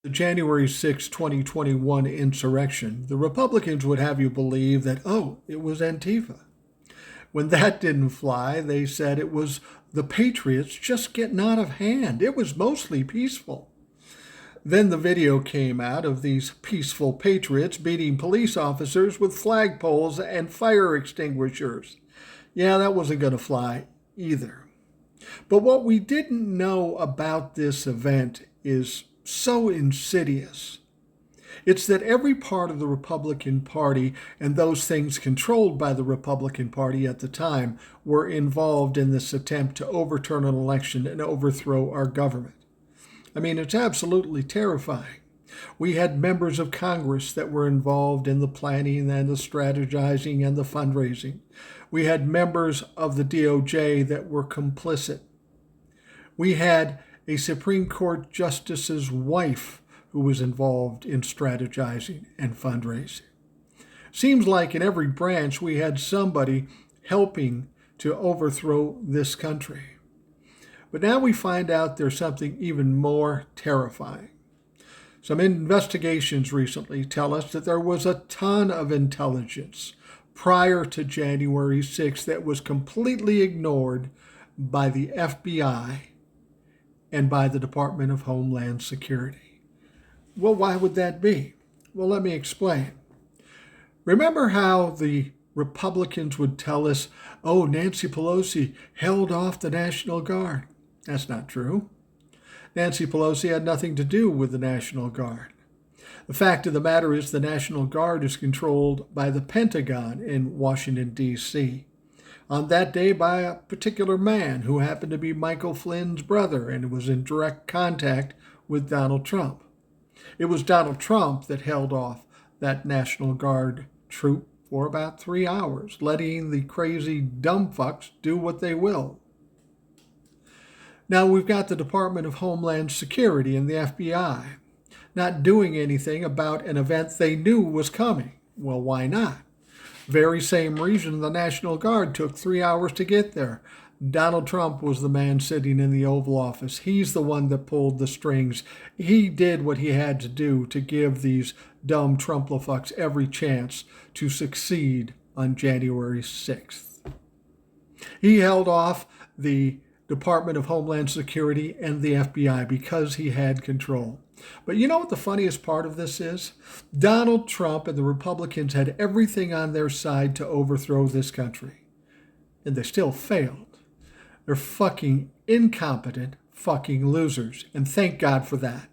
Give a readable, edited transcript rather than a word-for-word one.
The January 6, 2021 insurrection, the Republicans would have you believe that, oh, it was Antifa. When that didn't fly, they said it was the Patriots just getting out of hand. It was mostly peaceful. Then the video came out of these peaceful patriots beating police officers with flagpoles and fire extinguishers. Yeah, that wasn't going to fly either. But what we didn't know about this event is so insidious. It's that every part of the Republican Party and those things controlled by the Republican Party at the time were involved in this attempt to overturn an election and overthrow our government. I mean, it's absolutely terrifying. We had members of Congress that were involved in the planning and the strategizing and the fundraising. We had members of the DOJ that were complicit. We had a Supreme Court justice's wife who was involved in strategizing and fundraising. Seems like in every branch we had somebody helping to overthrow this country. But now we find out there's something even more terrifying. Some investigations recently tell us that there was a ton of intelligence prior to January 6th that was completely ignored by the FBI and by the Department of Homeland Security. Well, why would that be? Well, let me explain. Remember how the Republicans would tell us, oh, Nancy Pelosi held off the National Guard. That's not true. Nancy Pelosi had nothing to do with the National Guard. The fact of the matter is the National Guard is controlled by the Pentagon in Washington, D.C. On that day by a particular man who happened to be Michael Flynn's brother and was in direct contact with Donald Trump. It was Donald Trump that held off that National Guard troop for about 3 hours, letting the crazy dumb fucks do what they will. Now we've got the Department of Homeland Security and the FBI not doing anything about an event they knew was coming. Well, why not? Very same reason the National Guard took 3 hours to get there. Donald Trump was the man sitting in the Oval Office. He's the one that pulled the strings. He did what he had to do to give these dumb Trumplafucks every chance to succeed on January 6th. He held off the Department of Homeland Security and the FBI because he had control. But you know what the funniest part of this is? Donald Trump and the Republicans had everything on their side to overthrow this country. And they still failed. They're fucking incompetent fucking losers. And thank God for that.